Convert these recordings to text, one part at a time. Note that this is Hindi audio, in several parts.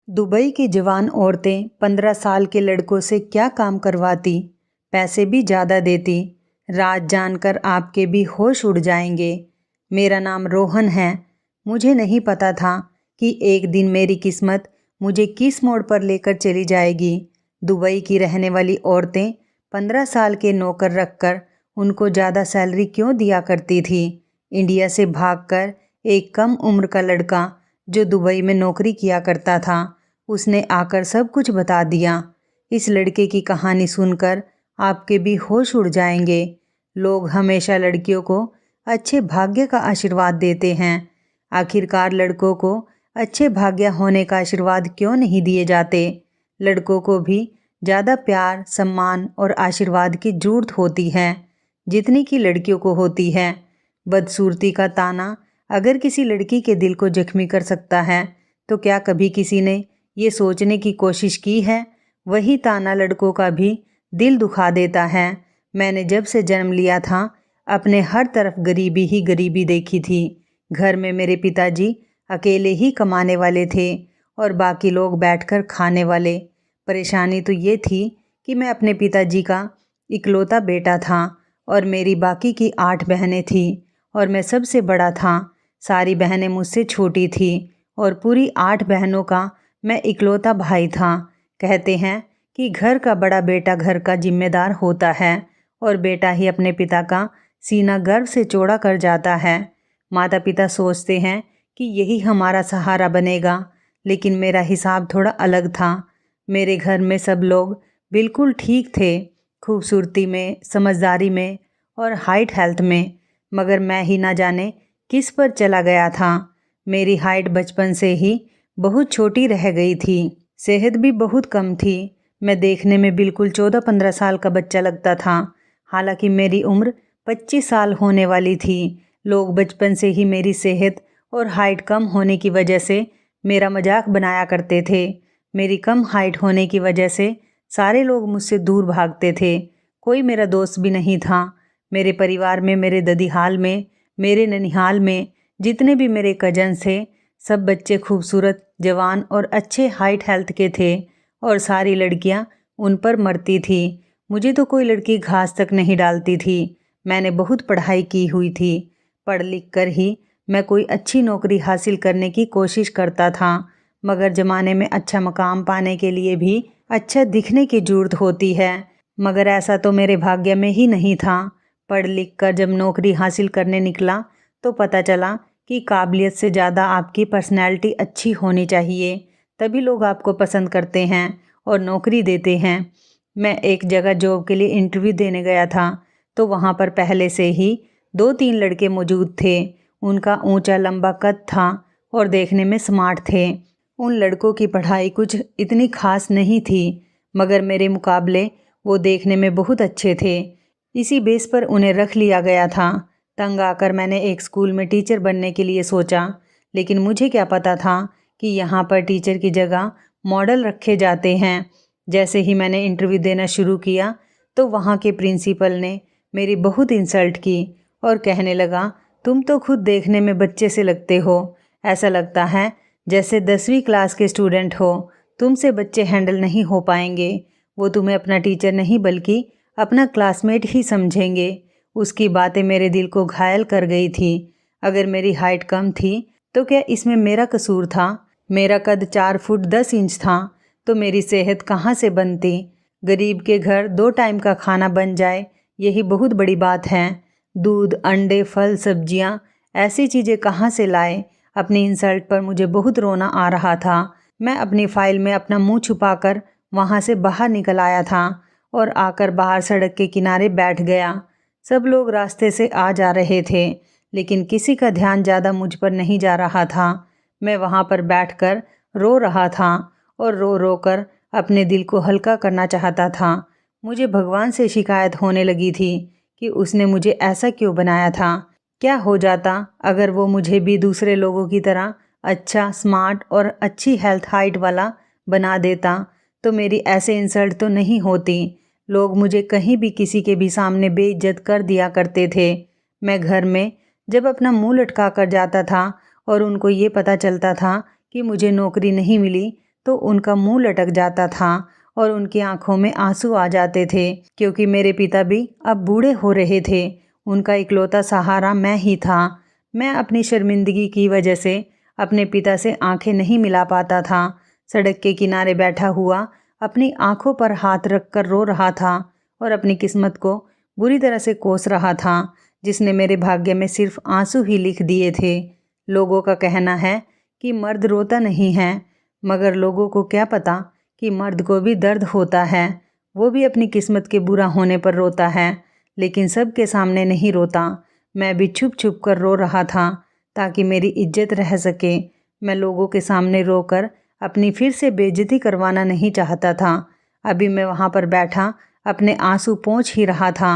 दुबई की जवान औरतें 15 साल के लड़कों से क्या काम करवाती, पैसे भी ज़्यादा देती। राज जानकर आपके भी होश उड़ जाएंगे। मेरा नाम रोहन है। मुझे नहीं पता था कि एक दिन मेरी किस्मत मुझे किस मोड़ पर लेकर चली जाएगी। दुबई की रहने वाली औरतें 15 साल के नौकर रखकर उनको ज़्यादा सैलरी क्यों दिया करती थी। इंडिया से भागकर एक कम उम्र का लड़का जो दुबई में नौकरी किया करता था, उसने आकर सब कुछ बता दिया। इस लड़के की कहानी सुनकर आपके भी होश उड़ जाएंगे। लोग हमेशा लड़कियों को अच्छे भाग्य का आशीर्वाद देते हैं। आखिरकार लड़कों को अच्छे भाग्य होने का आशीर्वाद क्यों नहीं दिए जाते। लड़कों को भी ज़्यादा प्यार, सम्मान और आशीर्वाद की ज़रूरत होती है जितनी कि लड़कियों को होती है। बदसूरती का ताना अगर किसी लड़की के दिल को जख्मी कर सकता है तो क्या कभी किसी ने ये सोचने की कोशिश की है वही ताना लड़कों का भी दिल दुखा देता है। मैंने जब से जन्म लिया था अपने हर तरफ गरीबी ही गरीबी देखी थी। घर में मेरे पिताजी अकेले ही कमाने वाले थे और बाकी लोग बैठकर खाने वाले। परेशानी तो ये थी कि मैं अपने पिताजी का इकलौता बेटा था और मेरी बाकी की 8 बहनें थीं और मैं सबसे बड़ा था। सारी बहनें मुझसे छोटी थी और पूरी 8 बहनों का मैं इकलौता भाई था। कहते हैं कि घर का बड़ा बेटा घर का जिम्मेदार होता है और बेटा ही अपने पिता का सीना गर्व से चौड़ा कर जाता है। माता पिता सोचते हैं कि यही हमारा सहारा बनेगा, लेकिन मेरा हिसाब थोड़ा अलग था। मेरे घर में सब लोग बिल्कुल ठीक थे, खूबसूरती में, समझदारी में और हाइट हेल्थ में, मगर मैं ही ना जाने किस पर चला गया था। मेरी हाइट बचपन से ही बहुत छोटी रह गई थी, सेहत भी बहुत कम थी। मैं देखने में बिल्कुल 14-15 साल का बच्चा लगता था, हालांकि मेरी उम्र 25 साल होने वाली थी। लोग बचपन से ही मेरी सेहत और हाइट कम होने की वजह से मेरा मजाक बनाया करते थे। मेरी कम हाइट होने की वजह से सारे लोग मुझसे दूर भागते थे। कोई मेरा दोस्त भी नहीं था। मेरे परिवार में, मेरे ददिहाल में, मेरे ननिहाल में जितने भी मेरे कजन्स थे, सब बच्चे खूबसूरत, जवान और अच्छे हाइट हेल्थ के थे और सारी लड़कियां उन पर मरती थी। मुझे तो कोई लड़की घास तक नहीं डालती थी। मैंने बहुत पढ़ाई की हुई थी। पढ़ लिख कर ही मैं कोई अच्छी नौकरी हासिल करने की कोशिश करता था, मगर ज़माने में अच्छा मकाम पाने के लिए भी अच्छा दिखने की ज़रूरत होती है, मगर ऐसा तो मेरे भाग्य में ही नहीं था। पढ़ लिख कर जब नौकरी हासिल करने निकला तो पता चला कि काबिलियत से ज़्यादा आपकी पर्सनैलिटी अच्छी होनी चाहिए, तभी लोग आपको पसंद करते हैं और नौकरी देते हैं। मैं एक जगह जॉब के लिए इंटरव्यू देने गया था तो वहाँ पर पहले से ही 2-3 लड़के मौजूद थे। उनका ऊंचा लंबा कद था और देखने में स्मार्ट थे। उन लड़कों की पढ़ाई कुछ इतनी खास नहीं थी, मगर मेरे मुकाबले वो देखने में बहुत अच्छे थे। इसी बेस पर उन्हें रख लिया गया था। तंग आकर मैंने एक स्कूल में टीचर बनने के लिए सोचा, लेकिन मुझे क्या पता था कि यहाँ पर टीचर की जगह मॉडल रखे जाते हैं। जैसे ही मैंने इंटरव्यू देना शुरू किया तो वहाँ के प्रिंसिपल ने मेरी बहुत इंसल्ट की और कहने लगा, तुम तो खुद देखने में बच्चे से लगते हो, ऐसा लगता है जैसे 10वीं क्लास के स्टूडेंट हो। तुमसे बच्चे हैंडल नहीं हो पाएंगे। वो तुम्हें अपना टीचर नहीं बल्कि अपना क्लासमेट ही समझेंगे। उसकी बातें मेरे दिल को घायल कर गई थी। अगर मेरी हाइट कम थी तो क्या इसमें मेरा कसूर था? मेरा कद 4 फुट 10 इंच था तो मेरी सेहत कहाँ से बनती? गरीब के घर 2 टाइम का खाना बन जाए, यही बहुत बड़ी बात है। दूध, अंडे, फल, सब्जियाँ ऐसी चीज़ें कहाँ से लाए? अपनी इंसल्ट पर मुझे बहुत रोना आ रहा था। मैं अपनी फाइल में अपना मुंह छुपाकर वहाँ से बाहर निकल आया था और आकर बाहर सड़क के किनारे बैठ गया। सब लोग रास्ते से आ जा रहे थे, लेकिन किसी का ध्यान ज़्यादा मुझ पर नहीं जा रहा था। मैं वहाँ पर बैठकर रो रहा था और रो रो कर अपने दिल को हल्का करना चाहता था। मुझे भगवान से शिकायत होने लगी थी कि उसने मुझे ऐसा क्यों बनाया था। क्या हो जाता अगर वो मुझे भी दूसरे लोगों की तरह अच्छा, स्मार्ट और अच्छी हेल्थ हाइट वाला बना देता तो मेरी ऐसे इंसल्ट तो नहीं होती। लोग मुझे कहीं भी किसी के भी सामने बेइज्जत कर दिया करते थे। मैं घर में जब अपना मुंह लटका कर जाता था और उनको ये पता चलता था कि मुझे नौकरी नहीं मिली तो उनका मुंह लटक जाता था और उनकी आंखों में आंसू आ जाते थे, क्योंकि मेरे पिता भी अब बूढ़े हो रहे थे। उनका इकलौता सहारा मैं ही था। मैं अपनी शर्मिंदगी की वजह से अपने पिता से आंखें नहीं मिला पाता था। सड़क के किनारे बैठा हुआ अपनी आंखों पर हाथ रखकर रो रहा था और अपनी किस्मत को बुरी तरह से कोस रहा था, जिसने मेरे भाग्य में सिर्फ आंसू ही लिख दिए थे। लोगों का कहना है कि मर्द रोता नहीं है, मगर लोगों को क्या पता कि मर्द को भी दर्द होता है। वो भी अपनी किस्मत के बुरा होने पर रोता है, लेकिन सबके सामने नहीं रोता। मैं भी छुप छुप कर रो रहा था ताकि मेरी इज्जत रह सके। मैं लोगों के सामने रोकर अपनी फिर से बेइज्जती करवाना नहीं चाहता था। अभी मैं वहाँ पर बैठा अपने आंसू पोंछ ही रहा था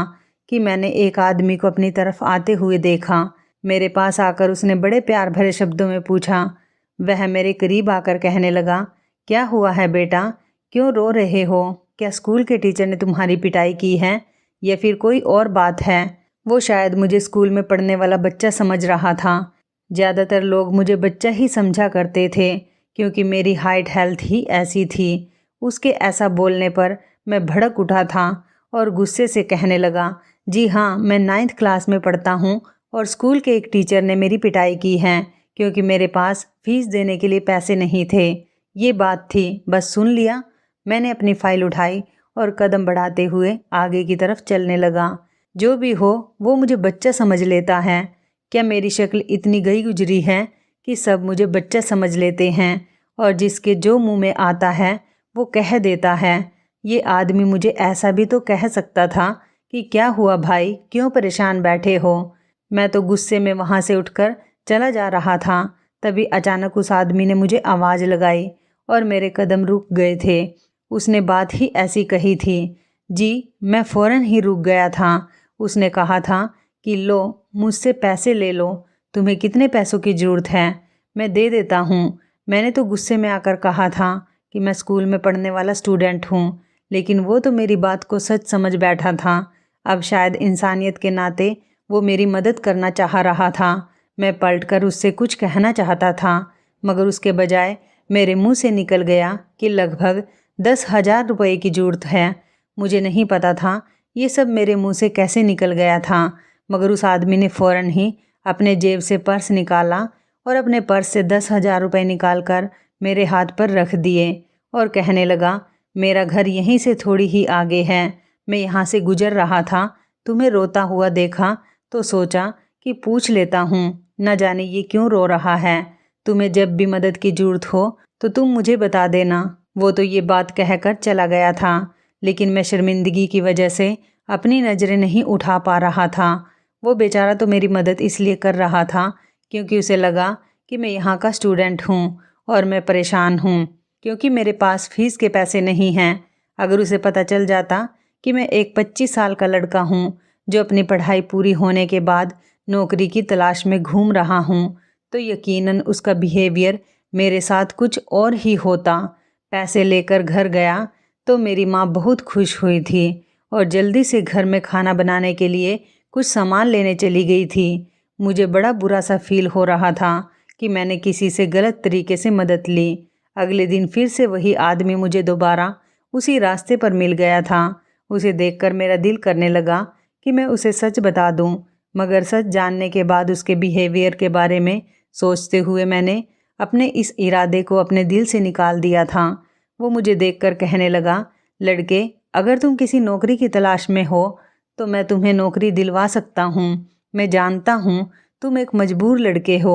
कि मैंने एक आदमी को अपनी तरफ आते हुए देखा। मेरे पास आकर उसने बड़े प्यार भरे शब्दों में पूछा। वह मेरे करीब आकर कहने लगा, क्या हुआ है बेटा, क्यों रो रहे हो? क्या स्कूल के टीचर ने तुम्हारी पिटाई की है या फिर कोई और बात है? वो शायद मुझे स्कूल में पढ़ने वाला बच्चा समझ रहा था। ज़्यादातर लोग मुझे बच्चा ही समझा करते थे, क्योंकि मेरी हाइट हेल्थ ही ऐसी थी। उसके ऐसा बोलने पर मैं भड़क उठा था और गुस्से से कहने लगा, जी हाँ, मैं 9th क्लास में पढ़ता हूँ और स्कूल के एक टीचर ने मेरी पिटाई की है, क्योंकि मेरे पास फीस देने के लिए पैसे नहीं थे। ये बात थी, बस सुन लिया। मैंने अपनी फाइल उठाई और कदम बढ़ाते हुए आगे की तरफ चलने लगा। जो भी हो, वो मुझे बच्चा समझ लेता है। क्या मेरी शक्ल इतनी गई गुजरी है कि सब मुझे बच्चा समझ लेते हैं और जिसके जो मुंह में आता है वो कह देता है? ये आदमी मुझे ऐसा भी तो कह सकता था कि क्या हुआ भाई, क्यों परेशान बैठे हो? मैं तो गुस्से में वहाँ से उठकर चला जा रहा था। तभी अचानक उस आदमी ने मुझे आवाज़ लगाई और मेरे कदम रुक गए थे। उसने बात ही ऐसी कही थी। जी, मैं फ़ौरन ही रुक गया था। उसने कहा था कि लो, मुझसे पैसे ले लो, तुम्हें कितने पैसों की ज़रूरत है, मैं दे देता हूँ। मैंने तो गुस्से में आकर कहा था कि मैं स्कूल में पढ़ने वाला स्टूडेंट हूँ, लेकिन वो तो मेरी बात को सच समझ बैठा था। अब शायद इंसानियत के नाते वो मेरी मदद करना चाह रहा था। मैं पलटकर उससे कुछ कहना चाहता था, मगर उसके बजाय मेरे मुंह से निकल गया कि लगभग 10,000 रुपये की ज़रूरत है। मुझे नहीं पता था ये सब मेरे मुंह से कैसे निकल गया था, मगर उस आदमी ने फ़ौरन ही अपने जेब से पर्स निकाला और अपने पर्स से 10,000 रुपये निकाल कर मेरे हाथ पर रख दिए और कहने लगा, मेरा घर यहीं से थोड़ी ही आगे है, मैं यहाँ से गुजर रहा था, तुम्हें रोता हुआ देखा तो सोचा कि पूछ लेता हूँ, न जाने ये क्यों रो रहा है। तुम्हें जब भी मदद की ज़रूरत हो तो तुम मुझे बता देना। वो तो ये बात कहकर चला गया था, लेकिन मैं शर्मिंदगी की वजह से अपनी नज़रें नहीं उठा पा रहा था। वो बेचारा तो मेरी मदद इसलिए कर रहा था क्योंकि उसे लगा कि मैं यहाँ का स्टूडेंट हूँ और मैं परेशान हूँ क्योंकि मेरे पास फ़ीस के पैसे नहीं हैं। अगर उसे पता चल जाता कि मैं एक 25 साल का लड़का हूँ जो अपनी पढ़ाई पूरी होने के बाद नौकरी की तलाश में घूम रहा हूँ, तो यकीनन उसका बिहेवियर मेरे साथ कुछ और ही होता। पैसे लेकर घर गया तो मेरी माँ बहुत खुश हुई थी और जल्दी से घर में खाना बनाने के लिए कुछ सामान लेने चली गई थी। मुझे बड़ा बुरा सा फील हो रहा था कि मैंने किसी से गलत तरीके से मदद ली। अगले दिन फिर से वही आदमी मुझे दोबारा उसी रास्ते पर मिल गया था। उसे देखकर मेरा दिल करने लगा कि मैं उसे सच बता दूं, मगर सच जानने के बाद उसके बिहेवियर के बारे में सोचते हुए मैंने अपने इस इरादे को अपने दिल से निकाल दिया था। वो मुझे देखकर कहने लगा, लड़के, अगर तुम किसी नौकरी की तलाश में हो तो मैं तुम्हें नौकरी दिलवा सकता हूँ। मैं जानता हूँ तुम एक मजबूर लड़के हो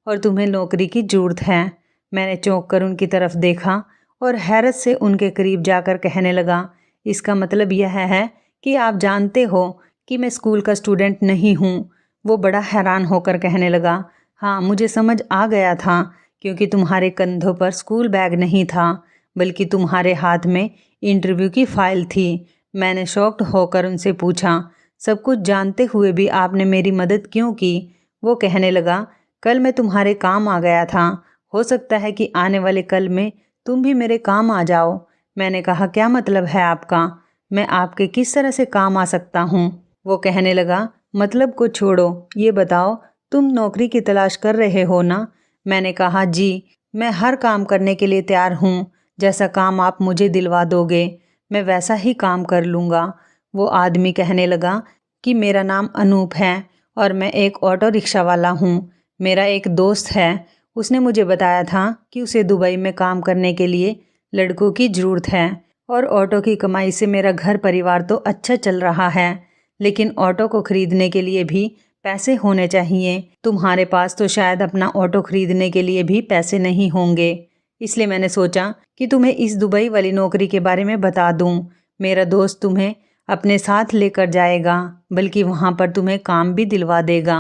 और तुम्हें नौकरी की ज़रूरत है। मैंने चौंक कर उनकी तरफ देखा और हैरत से उनके करीब जाकर कहने लगा, इसका मतलब यह है कि आप जानते हो कि मैं स्कूल का स्टूडेंट नहीं हूँ। वो बड़ा हैरान होकर कहने लगा, हाँ, मुझे समझ आ गया था, क्योंकि तुम्हारे कंधों पर स्कूल बैग नहीं था बल्कि तुम्हारे हाथ में इंटरव्यू की फ़ाइल थी। मैंने शॉक्ड होकर उनसे पूछा, सब कुछ जानते हुए भी आपने मेरी मदद क्यों की? वो कहने लगा, कल मैं तुम्हारे काम आ गया था, हो सकता है कि आने वाले कल में तुम भी मेरे काम आ जाओ। मैंने कहा, क्या मतलब है आपका? मैं आपके किस तरह से काम आ सकता हूँ? वो कहने लगा, मतलब को छोड़ो, ये बताओ तुम नौकरी की तलाश कर रहे हो ना? मैंने कहा, जी, मैं हर काम करने के लिए तैयार हूँ, जैसा काम आप मुझे दिलवा दोगे मैं वैसा ही काम कर लूँगा। वो आदमी कहने लगा कि मेरा नाम अनूप है और मैं एक ऑटो रिक्शा वाला हूँ। मेरा एक दोस्त है, उसने मुझे बताया था कि उसे दुबई में काम करने के लिए लड़कों की ज़रूरत है और ऑटो की कमाई से मेरा घर परिवार तो अच्छा चल रहा है, लेकिन ऑटो को ख़रीदने के लिए भी पैसे होने चाहिए। तुम्हारे पास तो शायद अपना ऑटो ख़रीदने के लिए भी पैसे नहीं होंगे, इसलिए मैंने सोचा कि तुम्हें इस दुबई वाली नौकरी के बारे में बता दूं। मेरा दोस्त तुम्हें अपने साथ लेकर जाएगा, बल्कि वहाँ पर तुम्हें काम भी दिलवा देगा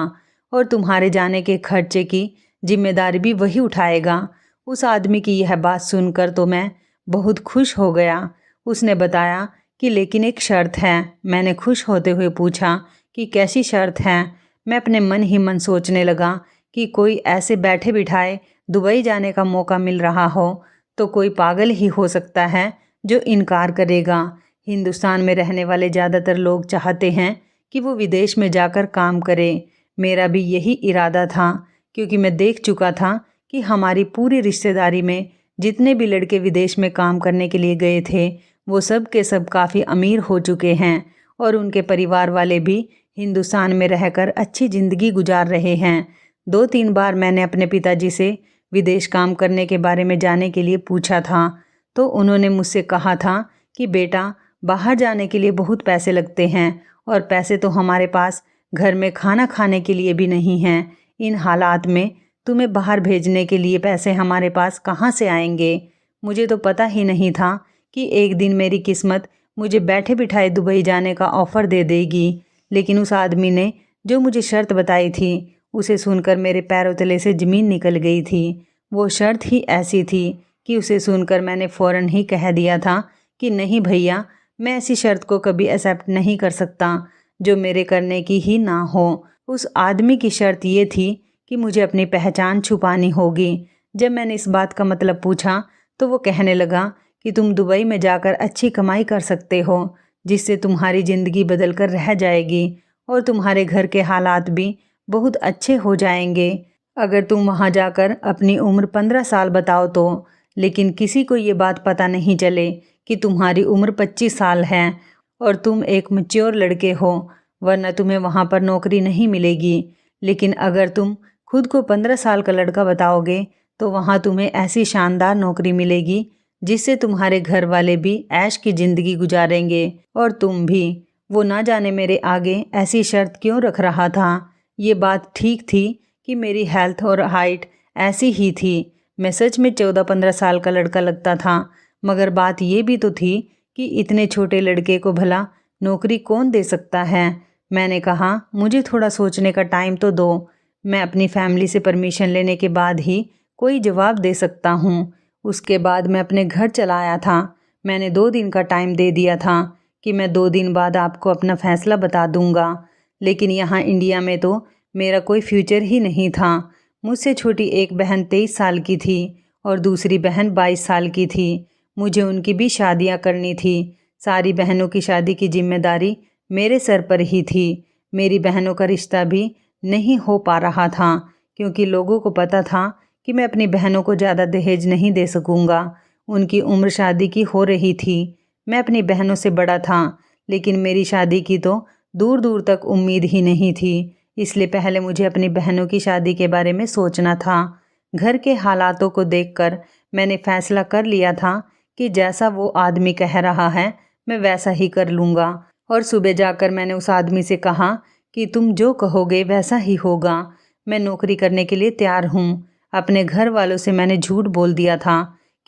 और तुम्हारे जाने के खर्चे की जिम्मेदारी भी वही उठाएगा। उस आदमी की यह बात सुनकर तो मैं बहुत खुश हो गया। उसने बताया कि लेकिन एक शर्त है। मैंने खुश होते हुए पूछा कि कैसी शर्त है। मैं अपने मन ही मन सोचने लगा कि कोई ऐसे बैठे बिठाए दुबई जाने का मौका मिल रहा हो तो कोई पागल ही हो सकता है जो इनकार करेगा। हिंदुस्तान में रहने वाले ज़्यादातर लोग चाहते हैं कि वो विदेश में जाकर काम करें। मेरा भी यही इरादा था, क्योंकि मैं देख चुका था कि हमारी पूरी रिश्तेदारी में जितने भी लड़के विदेश में काम करने के लिए गए थे वो सब के सब काफ़ी अमीर हो चुके हैं और उनके परिवार वाले भी हिंदुस्तान में रहकर अच्छी ज़िंदगी गुजार रहे हैं। 2-3 बार मैंने अपने पिताजी से विदेश काम करने के बारे में जाने के लिए पूछा था, तो उन्होंने मुझसे कहा था कि बेटा, बाहर जाने के लिए बहुत पैसे लगते हैं और पैसे तो हमारे पास घर में खाना खाने के लिए भी नहीं हैं। इन हालात में तुम्हें बाहर भेजने के लिए पैसे हमारे पास कहाँ से आएंगे। मुझे तो पता ही नहीं था कि एक दिन मेरी किस्मत मुझे बैठे बिठाए दुबई जाने का ऑफ़र दे देगी। लेकिन उस आदमी ने जो मुझे शर्त बताई थी उसे सुनकर मेरे पैरों तले से ज़मीन निकल गई थी। वो शर्त ही ऐसी थी कि उसे सुनकर मैंने फ़ौरन ही कह दिया था कि नहीं भैया, मैं ऐसी शर्त को कभी एक्सेप्ट नहीं कर सकता जो मेरे करने की ही ना हो। उस आदमी की शर्त ये थी कि मुझे अपनी पहचान छुपानी होगी। जब मैंने इस बात का मतलब पूछा तो वो कहने लगा कि तुम दुबई में जाकर अच्छी कमाई कर सकते हो, जिससे तुम्हारी ज़िंदगी बदल कर रह जाएगी और तुम्हारे घर के हालात भी बहुत अच्छे हो जाएंगे अगर तुम वहाँ जाकर अपनी उम्र 15 साल बताओ तो। लेकिन किसी को ये बात पता नहीं चले कि तुम्हारी उम्र 25 साल है और तुम एक मैच्योर लड़के हो, वरना तुम्हें वहाँ पर नौकरी नहीं मिलेगी। लेकिन अगर तुम खुद को 15 साल का लड़का बताओगे तो वहाँ तुम्हें ऐसी शानदार नौकरी मिलेगी जिससे तुम्हारे घर वाले भी ऐश की ज़िंदगी गुजारेंगे और तुम भी। वो ना जाने मेरे आगे ऐसी शर्त क्यों रख रहा था। ये बात ठीक थी कि मेरी हेल्थ और हाइट ऐसी ही थी। मैं सच में 14-15 साल का लड़का लगता था, मगर बात ये भी तो थी कि इतने छोटे लड़के को भला नौकरी कौन दे सकता है। मैंने कहा मुझे थोड़ा सोचने का टाइम तो दो, मैं अपनी फैमिली से परमिशन लेने के बाद ही कोई जवाब दे सकता हूँ। उसके बाद मैं अपने घर चला आया था। मैंने 2 दिन का टाइम दे दिया था कि मैं 2 दिन बाद आपको अपना फ़ैसला बता दूंगा। लेकिन यहाँ इंडिया में तो मेरा कोई फ्यूचर ही नहीं था। मुझसे छोटी एक बहन 23 साल की थी और दूसरी बहन 22 साल की थी। मुझे उनकी भी शादियाँ करनी थी। सारी बहनों की शादी की जिम्मेदारी मेरे सर पर ही थी। मेरी बहनों का रिश्ता भी नहीं हो पा रहा था, क्योंकि लोगों को पता था कि मैं अपनी बहनों को ज़्यादा दहेज नहीं दे सकूँगा। उनकी उम्र शादी की हो रही थी। मैं अपनी बहनों से बड़ा था, लेकिन मेरी शादी की तो दूर दूर तक उम्मीद ही नहीं थी। इसलिए पहले मुझे अपनी बहनों की शादी के बारे में सोचना था। घर के हालातों को देखकर मैंने फ़ैसला कर लिया था कि जैसा वो आदमी कह रहा है मैं वैसा ही कर लूँगा। और सुबह जाकर मैंने उस आदमी से कहा कि तुम जो कहोगे वैसा ही होगा। मैं नौकरी करने के लिए तैयार हूँ। अपने घर वालों से मैंने झूठ बोल दिया था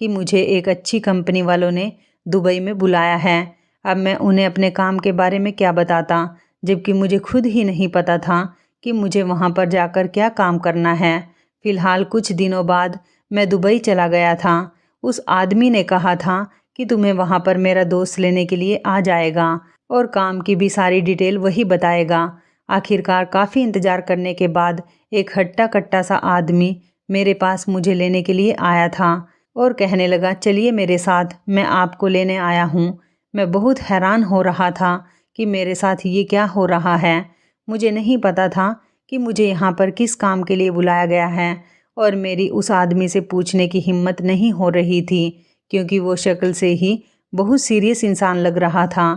कि मुझे एक अच्छी कंपनी वालों ने दुबई में बुलाया है। अब मैं उन्हें अपने काम के बारे में क्या बताता, जबकि मुझे खुद ही नहीं पता था कि मुझे वहाँ पर जाकर क्या काम करना है। फ़िलहाल कुछ दिनों बाद मैं दुबई चला गया था। उस आदमी ने कहा था कि तुम्हें वहाँ पर मेरा दोस्त लेने के लिए आ जाएगा और काम की भी सारी डिटेल वही बताएगा। आखिरकार काफ़ी इंतज़ार करने के बाद एक हट्टा कट्टा सा आदमी मेरे पास मुझे लेने के लिए आया था और कहने लगा, चलिए मेरे साथ, मैं आपको लेने आया हूँ। मैं बहुत हैरान हो रहा था कि मेरे साथ ये क्या हो रहा है। मुझे नहीं पता था कि मुझे यहाँ पर किस काम के लिए बुलाया गया है और मेरी उस आदमी से पूछने की हिम्मत नहीं हो रही थी क्योंकि वो शक्ल से ही बहुत सीरियस इंसान लग रहा था।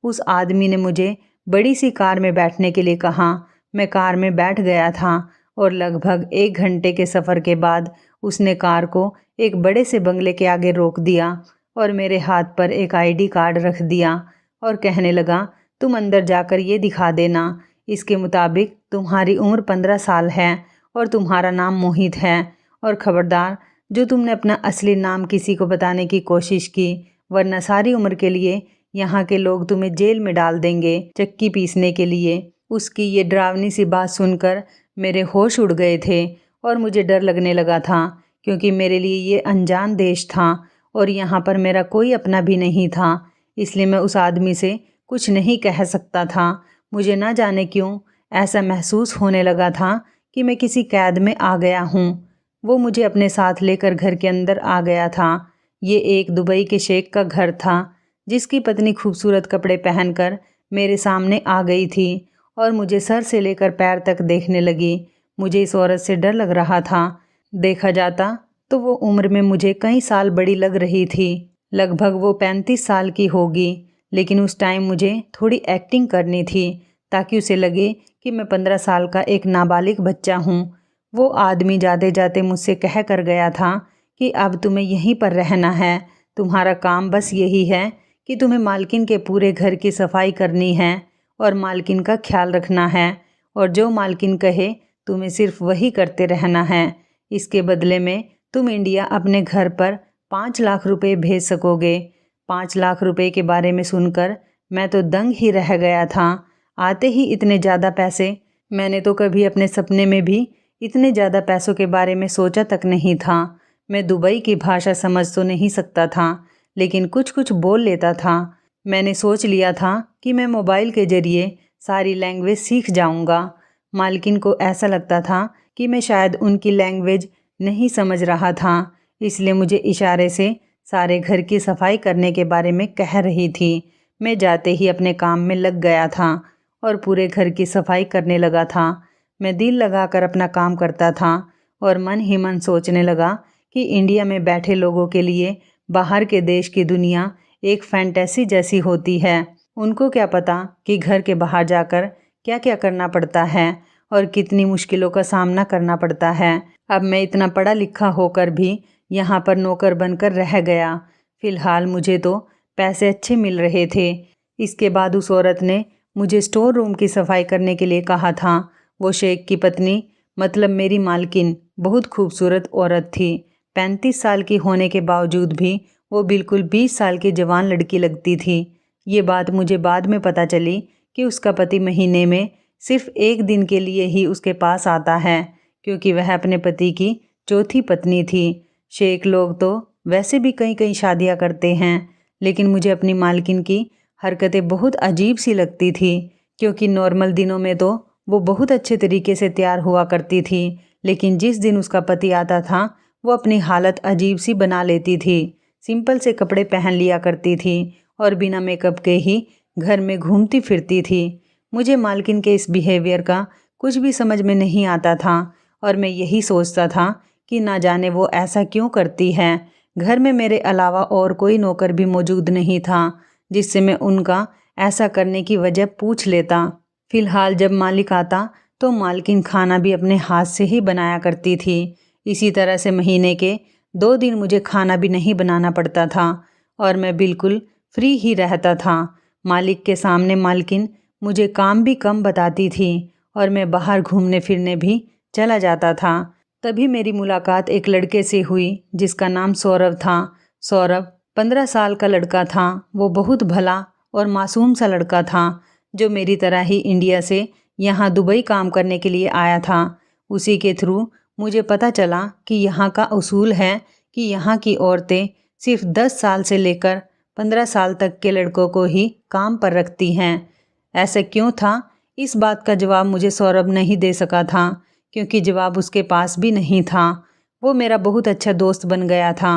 उस आदमी ने मुझे बड़ी सी कार में बैठने के लिए कहा। मैं कार में बैठ गया था और लगभग 1 घंटे के सफ़र के बाद उसने कार को एक बड़े से बंगले के आगे रोक दिया और मेरे हाथ पर एक आईडी कार्ड रख दिया और कहने लगा, तुम अंदर जाकर ये दिखा देना। इसके मुताबिक तुम्हारी उम्र 15 साल है और तुम्हारा नाम मोहित है। और ख़बरदार, जो तुमने अपना असली नाम किसी को बताने की कोशिश की, वरना सारी उम्र के लिए यहाँ के लोग तुम्हें जेल में डाल देंगे चक्की पीसने के लिए। उसकी ये डरावनी सी बात सुनकर मेरे होश उड़ गए थे और मुझे डर लगने लगा था, क्योंकि मेरे लिए ये अनजान देश था और यहाँ पर मेरा कोई अपना भी नहीं था। इसलिए मैं उस आदमी से कुछ नहीं कह सकता था। मुझे ना जाने क्यों ऐसा महसूस होने लगा था कि मैं किसी कैद में आ गया हूँ। वो मुझे अपने साथ लेकर घर के अंदर आ गया था। ये एक दुबई के शेख का घर था, जिसकी पत्नी खूबसूरत कपड़े पहनकर मेरे सामने आ गई थी और मुझे सर से लेकर पैर तक देखने लगी। मुझे इस औरत से डर लग रहा था। देखा जाता तो वो उम्र में मुझे कई साल बड़ी लग रही थी। लगभग वो 35 साल की होगी, लेकिन उस टाइम मुझे थोड़ी एक्टिंग करनी थी ताकि उसे लगे कि मैं 15 साल का एक नाबालिग बच्चा हूँ। वो आदमी जाते जाते मुझसे कह कर गया था कि अब तुम्हें यहीं पर रहना है। तुम्हारा काम बस यही है कि तुम्हें मालकिन के पूरे घर की सफाई करनी है और मालकिन का ख्याल रखना है, और जो मालकिन कहे तुम्हें सिर्फ वही करते रहना है। इसके बदले में तुम इंडिया अपने घर पर 5 लाख रुपए भेज सकोगे। 5 लाख रुपए के बारे में सुनकर मैं तो दंग ही रह गया था। आते ही इतने ज़्यादा पैसे! मैंने तो कभी अपने सपने में भी इतने ज़्यादा पैसों के बारे में सोचा तक नहीं था। मैं दुबई की भाषा समझ तो नहीं सकता था, लेकिन कुछ कुछ बोल लेता था। मैंने सोच लिया था कि मैं मोबाइल के ज़रिए सारी लैंग्वेज सीख जाऊंगा। मालकिन को ऐसा लगता था कि मैं शायद उनकी लैंग्वेज नहीं समझ रहा था, इसलिए मुझे इशारे से सारे घर की सफाई करने के बारे में कह रही थी। मैं जाते ही अपने काम में लग गया था और पूरे घर की सफाई करने लगा था। मैं दिल लगाकर अपना काम करता था और मन ही मन सोचने लगा कि इंडिया में बैठे लोगों के लिए बाहर के देश की दुनिया एक फैंटेसी जैसी होती है। उनको क्या पता कि घर के बाहर जाकर क्या क्या करना पड़ता है और कितनी मुश्किलों का सामना करना पड़ता है। अब मैं इतना पढ़ा लिखा होकर भी यहाँ पर नौकर बनकर रह गया। फ़िलहाल मुझे तो पैसे अच्छे मिल रहे थे। इसके बाद उस औरत ने मुझे स्टोर रूम की सफाई करने के लिए कहा था। वो शेख की पत्नी, मतलब मेरी मालकिन, बहुत खूबसूरत औरत थी। 35 साल की होने के बावजूद भी वो बिल्कुल 20 साल की जवान लड़की लगती थी। ये बात मुझे बाद में पता चली कि उसका पति महीने में सिर्फ 1 दिन के लिए ही उसके पास आता है, क्योंकि वह अपने पति की चौथी पत्नी थी। शेख लोग तो वैसे भी कई कई शादियां करते हैं, लेकिन मुझे अपनी मालकिन की हरकतें बहुत अजीब सी लगती थी, क्योंकि नॉर्मल दिनों में तो वो बहुत अच्छे तरीके से तैयार हुआ करती थी, लेकिन जिस दिन उसका पति आता था वो अपनी हालत अजीब सी बना लेती थी। सिंपल से कपड़े पहन लिया करती थी और बिना मेकअप के ही घर में घूमती फिरती थी। मुझे मालकिन के इस बिहेवियर का कुछ भी समझ में नहीं आता था और मैं यही सोचता था कि ना जाने वो ऐसा क्यों करती है। घर में मेरे अलावा और कोई नौकर भी मौजूद नहीं था जिससे मैं उनका ऐसा करने की वजह पूछ लेता। फिलहाल जब मालिक आता तो मालकिन खाना भी अपने हाथ से ही बनाया करती थी। इसी तरह से महीने के 2 दिन मुझे खाना भी नहीं बनाना पड़ता था और मैं बिल्कुल फ्री ही रहता था। मालिक के सामने मालकिन मुझे काम भी कम बताती थी और मैं बाहर घूमने फिरने भी चला जाता था। तभी मेरी मुलाकात एक लड़के से हुई जिसका नाम सौरभ था। सौरभ 15 साल का लड़का था। वो बहुत भला और मासूम सा लड़का था जो मेरी तरह ही इंडिया से यहाँ दुबई काम करने के लिए आया था। उसी के थ्रू मुझे पता चला कि यहाँ का उसूल है कि यहाँ की औरतें सिर्फ 10 साल से लेकर 15 साल तक के लड़कों को ही काम पर रखती हैं। ऐसा क्यों था, इस बात का जवाब मुझे सौरभ नहीं दे सका था, क्योंकि जवाब उसके पास भी नहीं था। वो मेरा बहुत अच्छा दोस्त बन गया था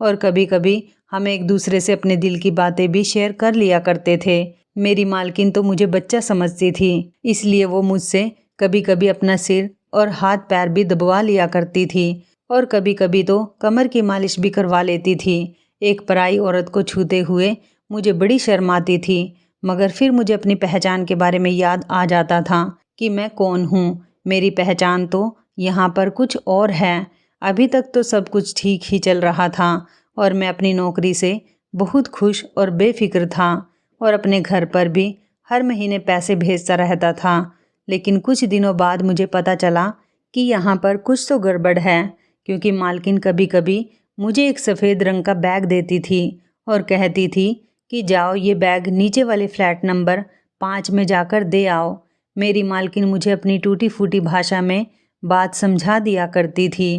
और कभी कभी हम एक दूसरे से अपने दिल की बातें भी शेयर कर लिया करते थे। मेरी मालकिन तो मुझे बच्चा समझती थी, इसलिए वो मुझसे कभी कभी अपना सिर और हाथ पैर भी दबवा लिया करती थी और कभी कभी तो कमर की मालिश भी करवा लेती थी। एक पराई औरत को छूते हुए मुझे बड़ी शर्म आती थी, मगर फिर मुझे अपनी पहचान के बारे में याद आ जाता था कि मैं कौन हूँ। मेरी पहचान तो यहाँ पर कुछ और है। अभी तक तो सब कुछ ठीक ही चल रहा था और मैं अपनी नौकरी से बहुत खुश और बेफिक्र था और अपने घर पर भी हर महीने पैसे भेजता रहता था। लेकिन कुछ दिनों बाद मुझे पता चला कि यहाँ पर कुछ तो गड़बड़ है, क्योंकि मालकिन कभी कभी मुझे एक सफ़ेद रंग का बैग देती थी और कहती थी कि जाओ ये बैग नीचे वाले फ्लैट नंबर 5 में जाकर दे आओ। मेरी मालकिन मुझे अपनी टूटी फूटी भाषा में बात समझा दिया करती थी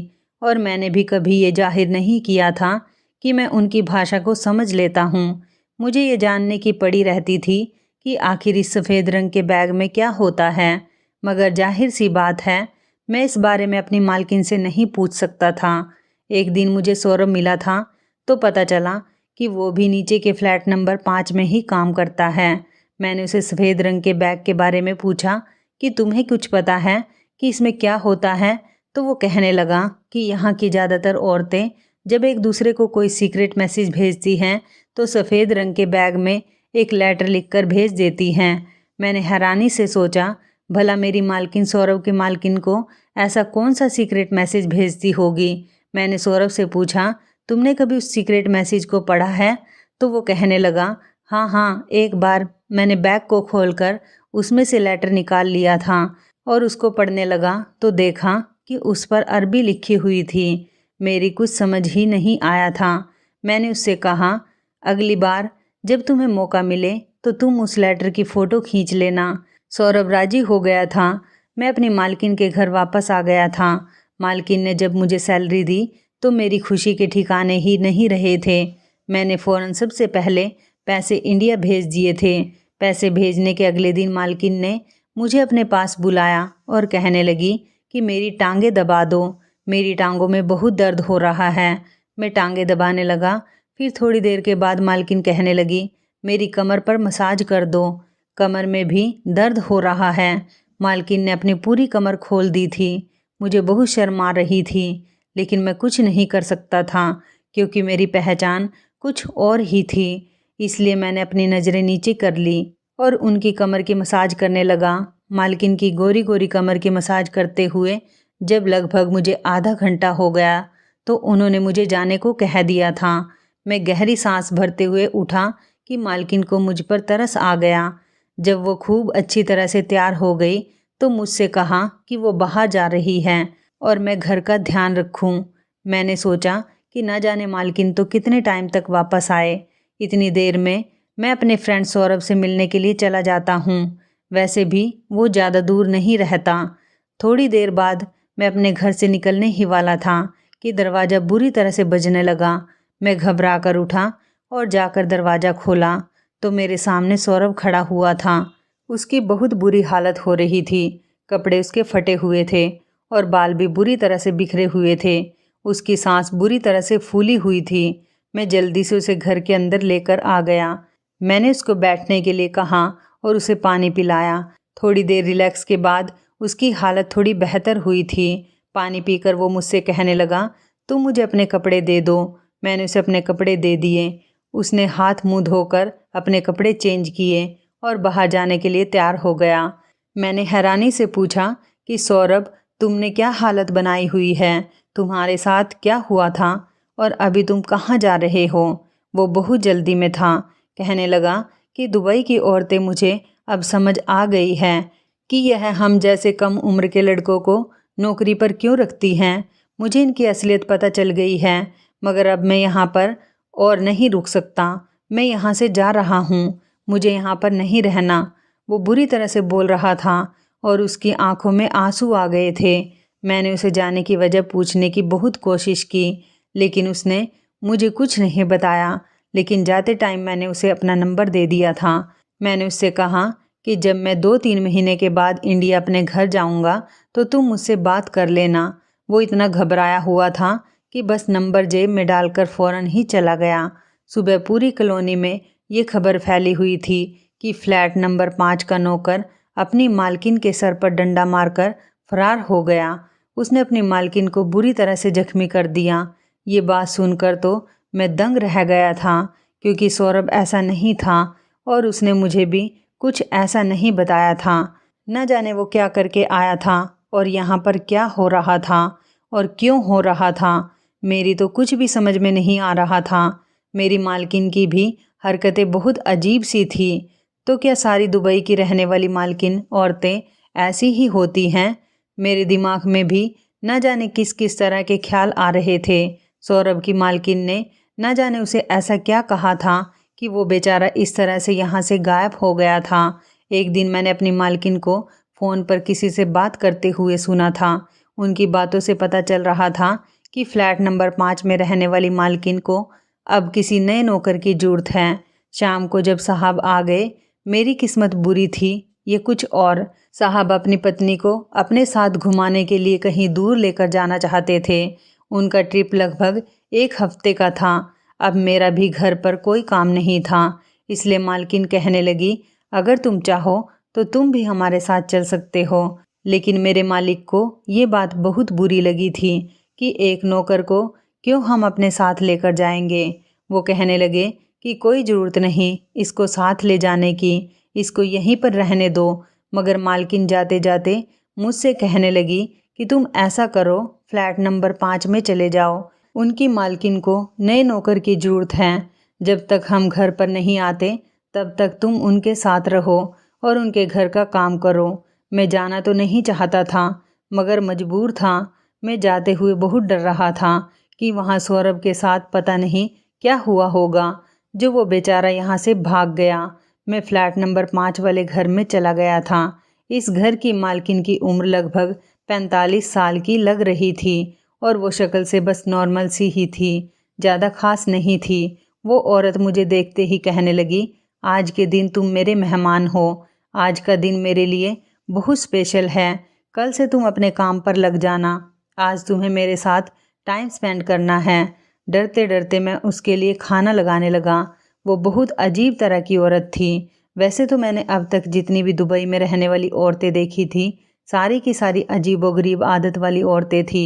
और मैंने भी कभी ये जाहिर नहीं किया था कि मैं उनकी भाषा को समझ लेता हूँ। मुझे ये जानने की पड़ी रहती थी कि आखिर इस सफ़ेद रंग के बैग में क्या होता है, मगर जाहिर सी बात है मैं इस बारे में अपनी मालकिन से नहीं पूछ सकता था। एक दिन मुझे सौरभ मिला था तो पता चला कि वो भी नीचे के फ्लैट नंबर 5 में ही काम करता है। मैंने उसे सफ़ेद रंग के बैग के बारे में पूछा कि तुम्हें कुछ पता है कि इसमें क्या होता है, तो वो कहने लगा कि यहाँ की ज़्यादातर औरतें जब एक दूसरे को कोई सीक्रेट मैसेज भेजती हैं तो सफ़ेद रंग के बैग में एक लेटर लिखकर भेज देती हैं। मैंने हैरानी से सोचा, भला मेरी मालकिन सौरभ की मालकिन को ऐसा कौन सा सीक्रेट मैसेज भेजती होगी। मैंने सौरभ से पूछा, तुमने कभी उस सीक्रेट मैसेज को पढ़ा है? तो वो कहने लगा, हाँ, एक बार मैंने बैग को खोलकर उसमें से लेटर निकाल लिया था और उसको पढ़ने लगा तो देखा कि उस पर अरबी लिखी हुई थी। मेरी कुछ समझ ही नहीं आया था। मैंने उससे कहा, अगली बार जब तुम्हें मौका मिले तो तुम उस लेटर की फ़ोटो खींच लेना। सौरभ राजी हो गया था। मैं अपनी मालकिन के घर वापस आ गया था। मालकिन ने जब मुझे सैलरी दी तो मेरी खुशी के ठिकाने ही नहीं रहे थे। मैंने फ़ौरन सबसे पहले पैसे इंडिया भेज दिए थे। पैसे भेजने के अगले दिन मालकिन ने मुझे अपने पास बुलाया और कहने लगी कि मेरी टांगें दबा दो, मेरी टांगों में बहुत दर्द हो रहा है। मैं टांगें दबाने लगा। फिर थोड़ी देर के बाद मालकिन कहने लगी, मेरी कमर पर मसाज कर दो, कमर में भी दर्द हो रहा है। मालकिन ने अपनी पूरी कमर खोल दी थी। मुझे बहुत शर्म आ रही थी, लेकिन मैं कुछ नहीं कर सकता था क्योंकि मेरी पहचान कुछ और ही थी। इसलिए मैंने अपनी नज़रें नीचे कर ली और उनकी कमर की मसाज करने लगा। मालकिन की गोरी गोरी कमर की मसाज करते हुए जब लगभग मुझे आधा घंटा हो गया तो उन्होंने मुझे जाने को कह दिया था। मैं गहरी सांस भरते हुए उठा कि मालकिन को मुझ पर तरस आ गया। जब वो खूब अच्छी तरह से तैयार हो गई तो मुझसे कहा कि वो बाहर जा रही हैं और मैं घर का ध्यान रखूं। मैंने सोचा कि न जाने मालकिन तो कितने टाइम तक वापस आए। इतनी देर में मैं अपने फ्रेंड सौरभ से मिलने के लिए चला जाता हूँ। वैसे भी वो ज़्यादा दूर नहीं रहता। थोड़ी देर बाद मैं अपने घर से निकलने ही वाला था कि दरवाज़ा बुरी तरह से बजने लगा। मैं घबरा कर उठा और जाकर दरवाज़ा खोला तो मेरे सामने सौरभ खड़ा हुआ था। उसकी बहुत बुरी हालत हो रही थी। कपड़े उसके फटे हुए थे और बाल भी बुरी तरह से बिखरे हुए थे। उसकी सांस बुरी तरह से फूली हुई थी। मैं जल्दी से उसे घर के अंदर लेकर आ गया। मैंने उसको बैठने के लिए कहा और उसे पानी पिलाया। थोड़ी देर रिलैक्स के बाद उसकी हालत थोड़ी बेहतर हुई थी। पानी पीकर वो मुझसे कहने लगा, तुम मुझे अपने कपड़े दे दो। मैंने उसे अपने कपड़े दे दिए। उसने हाथ मुंह धोकर अपने कपड़े चेंज किए और बाहर जाने के लिए तैयार हो गया। मैंने हैरानी से पूछा कि सौरभ, तुमने क्या हालत बनाई हुई है? तुम्हारे साथ क्या हुआ था और अभी तुम कहाँ जा रहे हो? वो बहुत जल्दी में था। कहने लगा कि दुबई की औरतें मुझे अब समझ आ गई है कि यह हम जैसे कम उम्र के लड़कों को नौकरी पर क्यों रखती हैं। मुझे इनकी असलियत पता चल गई है, मगर अब मैं यहाँ पर और नहीं रुक सकता। मैं यहाँ से जा रहा हूँ। मुझे यहाँ पर नहीं रहना। वो बुरी तरह से बोल रहा था और उसकी आंखों में आंसू आ गए थे। मैंने उसे जाने की वजह पूछने की बहुत कोशिश की, लेकिन उसने मुझे कुछ नहीं बताया। लेकिन जाते टाइम मैंने उसे अपना नंबर दे दिया था। मैंने उससे कहा कि जब मैं 2-3 महीने के बाद इंडिया अपने घर जाऊंगा तो तुम मुझसे बात कर लेना। वो इतना घबराया हुआ था कि बस नंबर जेब में डालकर फ़ौरन ही चला गया। सुबह पूरी कॉलोनी में ये खबर फैली हुई थी कि फ्लैट नंबर 5 का नौकर अपनी मालकिन के सर पर डंडा मारकर फरार हो गया। उसने अपनी मालकिन को बुरी तरह से जख्मी कर दिया। ये बात सुनकर तो मैं दंग रह गया था, क्योंकि सौरभ ऐसा नहीं था और उसने मुझे भी कुछ ऐसा नहीं बताया था। न जाने वो क्या करके आया था और यहाँ पर क्या हो रहा था और क्यों हो रहा था। मेरी तो कुछ भी समझ में नहीं आ रहा था। मेरी मालकिन की भी हरकतें बहुत अजीब सी थी। तो क्या सारी दुबई की रहने वाली मालकिन औरतें ऐसी ही होती हैं? मेरे दिमाग में भी न जाने किस किस तरह के ख्याल आ रहे थे। सौरभ की मालकिन ने न जाने उसे ऐसा क्या कहा था कि वो बेचारा इस तरह से यहाँ से गायब हो गया था। एक दिन मैंने अपनी मालकिन को फ़ोन पर किसी से बात करते हुए सुना था। उनकी बातों से पता चल रहा था कि फ्लैट नंबर 5 में रहने वाली मालकिन को अब किसी नए नौकर की ज़रूरत है। शाम को जब साहब आ गए, मेरी किस्मत बुरी थी ये कुछ और। साहब अपनी पत्नी को अपने साथ घुमाने के लिए कहीं दूर लेकर जाना चाहते थे। उनका ट्रिप लगभग 1 हफ्ते का था। अब मेरा भी घर पर कोई काम नहीं था, इसलिए मालकिन कहने लगी, अगर तुम चाहो तो तुम भी हमारे साथ चल सकते हो। लेकिन मेरे मालिक को ये बात बहुत बुरी लगी थी कि एक नौकर को क्यों हम अपने साथ लेकर जाएंगे। वो कहने लगे कि कोई ज़रूरत नहीं इसको साथ ले जाने की, इसको यहीं पर रहने दो। मगर मालकिन जाते जाते मुझसे कहने लगी कि तुम ऐसा करो, फ्लैट नंबर 5 में चले जाओ। उनकी मालकिन को नए नौकर की ज़रूरत है। जब तक हम घर पर नहीं आते तब तक तुम उनके साथ रहो और उनके घर का काम करो। मैं जाना तो नहीं चाहता था, मगर मजबूर था। मैं जाते हुए बहुत डर रहा था कि वहाँ सौरभ के साथ पता नहीं क्या हुआ होगा, जो वो बेचारा यहाँ से भाग गया। मैं फ्लैट नंबर 5 वाले घर में चला गया था। इस घर की मालकिन की उम्र लगभग 45 साल की लग रही थी और वो शक्ल से बस नॉर्मल सी ही थी, ज़्यादा खास नहीं थी। वो औरत मुझे देखते ही कहने लगी, आज के दिन तुम मेरे मेहमान हो। आज का दिन मेरे लिए बहुत स्पेशल है। कल से तुम अपने काम पर लग जाना। आज तुम्हें मेरे साथ टाइम स्पेंड करना है। डरते डरते मैं उसके लिए खाना लगाने लगा। वो बहुत अजीब तरह की औरत थी। वैसे तो मैंने अब तक जितनी भी दुबई में रहने वाली औरतें देखी थी, सारी की सारी अजीबोगरीब आदत वाली औरतें थी।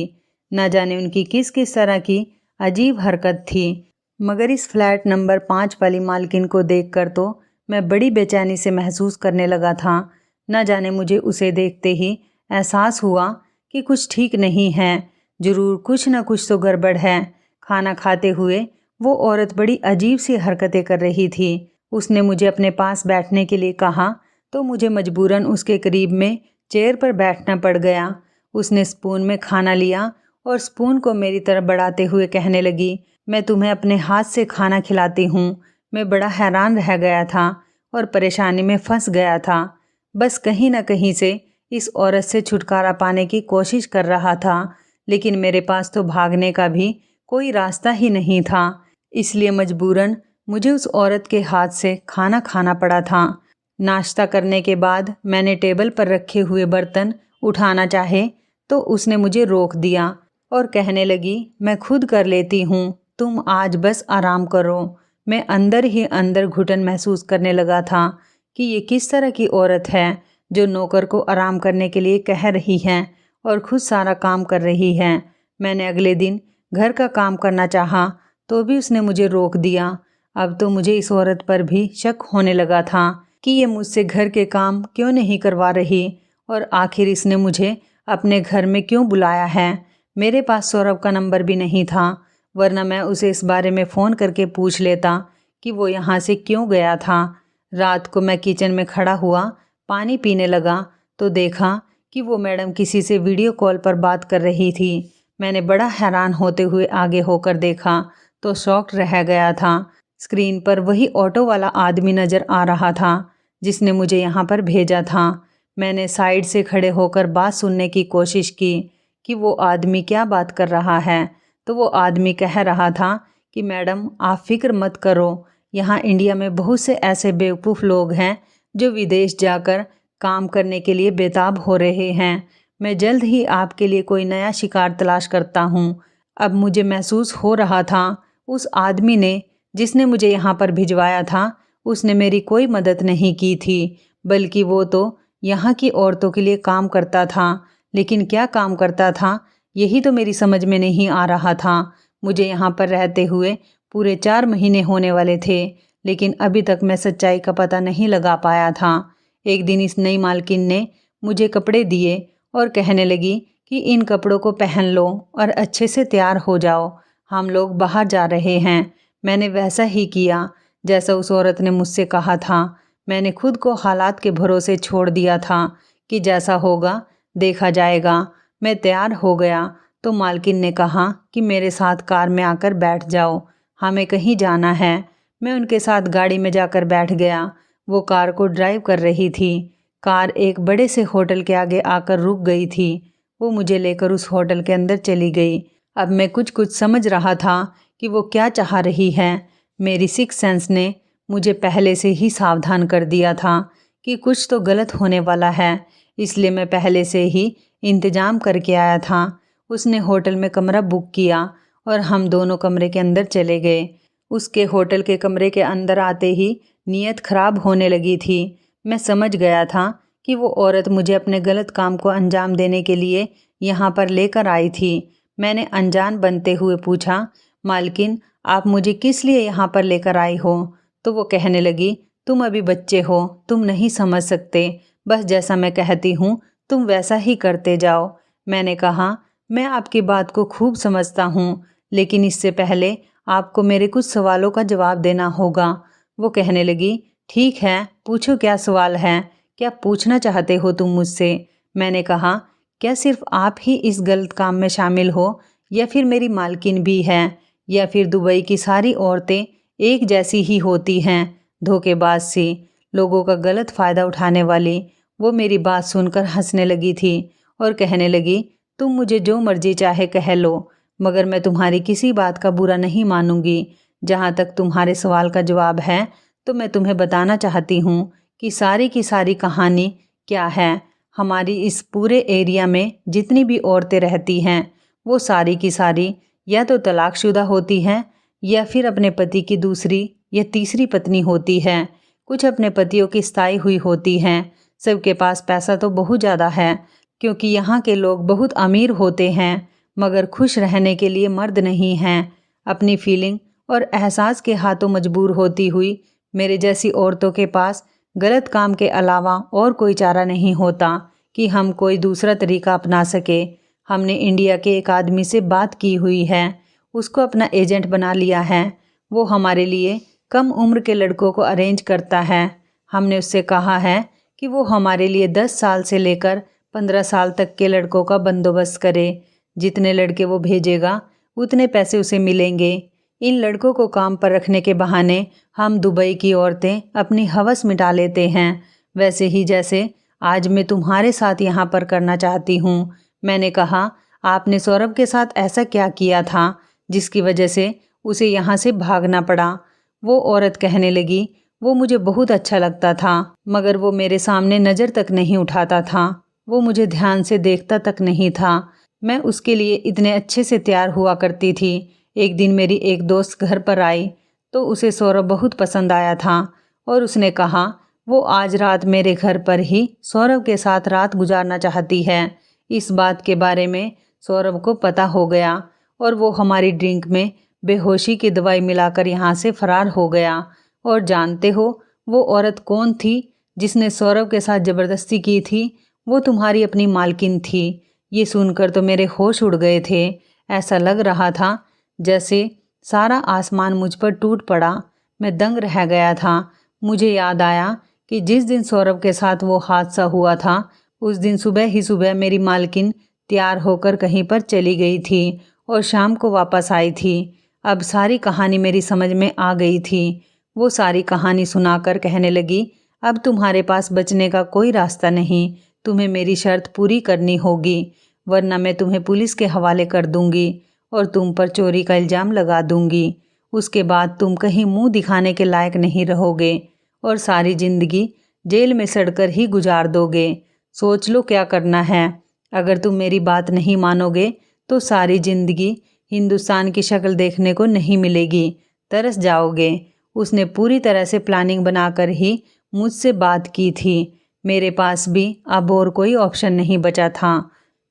न जाने उनकी किस किस तरह की अजीब हरकत थी, मगर इस फ्लैट नंबर 5 वाली मालकिन को देखकर तो मैं बड़ी बेचैनी से महसूस करने लगा था। न जाने मुझे उसे देखते ही एहसास हुआ कि कुछ ठीक नहीं है, ज़रूर कुछ न कुछ तो गड़बड़ है। खाना खाते हुए वो औरत बड़ी अजीब सी हरकतें कर रही थी। उसने मुझे अपने पास बैठने के लिए कहा तो मुझे मजबूरन उसके करीब में चेयर पर बैठना पड़ गया। उसने स्पून में खाना लिया और स्पून को मेरी तरफ बढ़ाते हुए कहने लगी, मैं तुम्हें अपने हाथ से खाना खिलाती हूँ। मैं बड़ा हैरान रह गया था और परेशानी में फंस गया था। बस कहीं ना कहीं से इस औरत से छुटकारा पाने की कोशिश कर रहा था, लेकिन मेरे पास तो भागने का भी कोई रास्ता ही नहीं था। इसलिए मजबूरन मुझे उस औरत के हाथ से खाना खाना पड़ा था। नाश्ता करने के बाद मैंने टेबल पर रखे हुए बर्तन उठाना चाहे तो उसने मुझे रोक दिया और कहने लगी, मैं खुद कर लेती हूँ, तुम आज बस आराम करो। मैं अंदर ही अंदर घुटन महसूस करने लगा था कि ये किस तरह की औरत है जो नौकर को आराम करने के लिए कह रही है और खुद सारा काम कर रही है। मैंने अगले दिन घर का काम करना चाहा तो भी उसने मुझे रोक दिया। अब तो मुझे इस औरत पर भी शक होने लगा था कि ये मुझसे घर के काम क्यों नहीं करवा रही और आखिर इसने मुझे अपने घर में क्यों बुलाया है। मेरे पास सौरभ का नंबर भी नहीं था, वरना मैं उसे इस बारे में फ़ोन करके पूछ लेता कि वो यहाँ से क्यों गया था। रात को मैं किचन में खड़ा हुआ पानी पीने लगा तो देखा कि वो मैडम किसी से वीडियो कॉल पर बात कर रही थी। मैंने बड़ा हैरान होते हुए आगे होकर देखा तो शॉक्ड रह गया था। स्क्रीन पर वही ऑटो वाला आदमी नज़र आ रहा था जिसने मुझे यहाँ पर भेजा था। मैंने साइड से खड़े होकर बात सुनने की कोशिश की कि वो आदमी क्या बात कर रहा है। तो वो आदमी कह रहा था कि मैडम आप फिक्र मत करो, यहाँ इंडिया में बहुत से ऐसे बेवकूफ़ लोग हैं जो विदेश जाकर काम करने के लिए बेताब हो रहे हैं। मैं जल्द ही आपके लिए कोई नया शिकार तलाश करता हूँ। अब मुझे महसूस हो रहा था उस आदमी ने जिसने मुझे यहाँ पर भिजवाया था उसने मेरी कोई मदद नहीं की थी, बल्कि वो तो यहाँ की औरतों के लिए काम करता था। लेकिन क्या काम करता था यही तो मेरी समझ में नहीं आ रहा था। मुझे यहाँ पर रहते हुए पूरे 4 महीने होने वाले थे, लेकिन अभी तक मैं सच्चाई का पता नहीं लगा पाया था। एक दिन इस नई मालकिन ने मुझे कपड़े दिए और कहने लगी कि इन कपड़ों को पहन लो और अच्छे से तैयार हो जाओ, हम लोग बाहर जा रहे हैं। मैंने वैसा ही किया जैसा उस औरत ने मुझसे कहा था। मैंने खुद को हालात के भरोसे छोड़ दिया था कि जैसा होगा देखा जाएगा। मैं तैयार हो गया तो मालकिन ने कहा कि मेरे साथ कार में आकर बैठ जाओ, हमें कहीं जाना है। मैं उनके साथ गाड़ी में जाकर बैठ गया। वो कार को ड्राइव कर रही थी। कार एक बड़े से होटल के आगे आकर रुक गई थी। वो मुझे लेकर उस होटल के अंदर चली गई। अब मैं कुछ कुछ समझ रहा था कि वो क्या चाह रही है। मेरी सिक्स सेंस ने मुझे पहले से ही सावधान कर दिया था कि कुछ तो गलत होने वाला है, इसलिए मैं पहले से ही इंतज़ाम करके आया था। उसने होटल में कमरा बुक किया और हम दोनों कमरे के अंदर चले गए। उसके होटल के कमरे के अंदर आते ही नीयत खराब होने लगी थी। मैं समझ गया था कि वो औरत मुझे अपने गलत काम को अंजाम देने के लिए यहाँ पर लेकर आई थी। मैंने अनजान बनते हुए पूछा, मालकिन आप मुझे किस लिए यहाँ पर लेकर आई हो? तो वो कहने लगी, तुम अभी बच्चे हो, तुम नहीं समझ सकते, बस जैसा मैं कहती हूँ तुम वैसा ही करते जाओ। मैंने कहा, मैं आपकी बात को खूब समझता हूँ, लेकिन इससे पहले आपको मेरे कुछ सवालों का जवाब देना होगा। वो कहने लगी, ठीक है, पूछो क्या सवाल है, क्या पूछना चाहते हो तुम मुझसे? मैंने कहा, क्या सिर्फ आप ही इस गलत काम में शामिल हो या फिर मेरी मालकिन भी है, या फिर दुबई की सारी औरतें एक जैसी ही होती हैं, धोखेबाज सी, लोगों का गलत फ़ायदा उठाने वाली? वो मेरी बात सुनकर हंसने लगी थी और कहने लगी, तुम मुझे जो मर्जी चाहे कह लो, मगर मैं तुम्हारी किसी बात का बुरा नहीं मानूंगी। जहाँ तक तुम्हारे सवाल का जवाब है तो मैं तुम्हें बताना चाहती हूँ कि सारी की सारी कहानी क्या है। हमारी इस पूरे एरिया में जितनी भी औरतें रहती हैं वो सारी की सारी या तो तलाकशुदा होती हैं या फिर अपने पति की दूसरी या तीसरी पत्नी होती है। कुछ अपने पतियों की स्थायी हुई होती हैं। सबके पास पैसा तो बहुत ज़्यादा है, क्योंकि यहाँ के लोग बहुत अमीर होते हैं, मगर खुश रहने के लिए मर्द नहीं हैं। अपनी फीलिंग और एहसास के हाथों मजबूर होती हुई मेरे जैसी औरतों के पास गलत काम के अलावा और कोई चारा नहीं होता कि हम कोई दूसरा तरीका अपना सके। हमने इंडिया के एक आदमी से बात की हुई है, उसको अपना एजेंट बना लिया है। वो हमारे लिए कम उम्र के लड़कों को अरेंज करता है। हमने उससे कहा है कि वो हमारे लिए 10 साल से लेकर 15 साल तक के लड़कों का बंदोबस्त करे। जितने लड़के वो भेजेगा उतने पैसे उसे मिलेंगे। इन लड़कों को काम पर रखने के बहाने हम दुबई की औरतें अपनी हवस मिटा लेते हैं, वैसे ही जैसे आज मैं तुम्हारे साथ यहाँ पर करना चाहती हूँ। मैंने कहा, आपने सौरभ के साथ ऐसा क्या किया था जिसकी वजह से उसे यहाँ से भागना पड़ा? वो औरत कहने लगी, वो मुझे बहुत अच्छा लगता था, मगर वो मेरे सामने नज़र तक नहीं उठाता था, वो मुझे ध्यान से देखता तक नहीं था। मैं उसके लिए इतने अच्छे से तैयार हुआ करती थी। एक दिन मेरी एक दोस्त घर पर आई तो उसे सौरभ बहुत पसंद आया था और उसने कहा वो आज रात मेरे घर पर ही सौरभ के साथ रात गुजारना चाहती है। इस बात के बारे में सौरभ को पता हो गया और वो हमारी ड्रिंक में बेहोशी की दवाई मिलाकर यहाँ से फरार हो गया। और जानते हो वो औरत कौन थी जिसने सौरभ के साथ ज़बरदस्ती की थी? वो तुम्हारी अपनी मालकिन थी। ये सुनकर तो मेरे होश उड़ गए थे। ऐसा लग रहा था जैसे सारा आसमान मुझ पर टूट पड़ा। मैं दंग रह गया था। मुझे याद आया कि जिस दिन सौरभ के साथ वो हादसा हुआ था उस दिन सुबह ही सुबह मेरी मालकिन तैयार होकर कहीं पर चली गई थी और शाम को वापस आई थी। अब सारी कहानी मेरी समझ में आ गई थी। वो सारी कहानी सुनाकर कहने लगी, अब तुम्हारे पास बचने का कोई रास्ता नहीं, तुम्हें मेरी शर्त पूरी करनी होगी, वरना मैं तुम्हें पुलिस के हवाले कर दूंगी और तुम पर चोरी का इल्ज़ाम लगा दूंगी। उसके बाद तुम कहीं मुंह दिखाने के लायक नहीं रहोगे और सारी ज़िंदगी जेल में सड़कर ही गुजार दोगे। सोच लो क्या करना है। अगर तुम मेरी बात नहीं मानोगे तो सारी ज़िंदगी हिंदुस्तान की शक्ल देखने को नहीं मिलेगी, तरस जाओगे। उसने पूरी तरह से प्लानिंग बनाकर ही मुझसे बात की थी। मेरे पास भी अब और कोई ऑप्शन नहीं बचा था।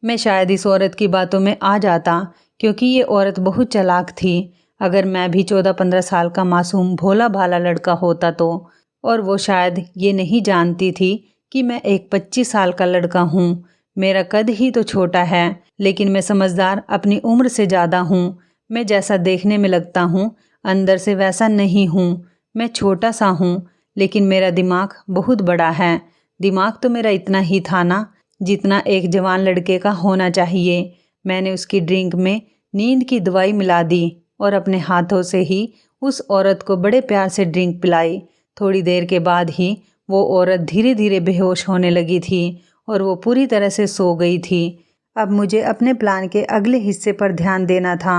मैं शायद इस औरत की बातों में आ जाता, क्योंकि ये औरत बहुत चालाक थी। अगर मैं भी 14-15 साल का मासूम भोला भाला लड़का होता तो। और वो शायद ये नहीं जानती थी कि मैं एक 25 साल का लड़का हूँ। मेरा कद ही तो छोटा है, लेकिन मैं समझदार अपनी उम्र से ज़्यादा हूँ। मैं जैसा देखने में लगता हूँ, अंदर से वैसा नहीं हूँ। मैं छोटा सा हूँ, लेकिन मेरा दिमाग बहुत बड़ा है। दिमाग तो मेरा इतना ही था ना, जितना एक जवान लड़के का होना चाहिए। मैंने उसकी ड्रिंक में नींद की दवाई मिला दी और अपने हाथों से ही उस औरत को बड़े प्यार से ड्रिंक पिलाई। थोड़ी देर के बाद ही वो औरत धीरे धीरे बेहोश होने लगी थी और वो पूरी तरह से सो गई थी। अब मुझे अपने प्लान के अगले हिस्से पर ध्यान देना था।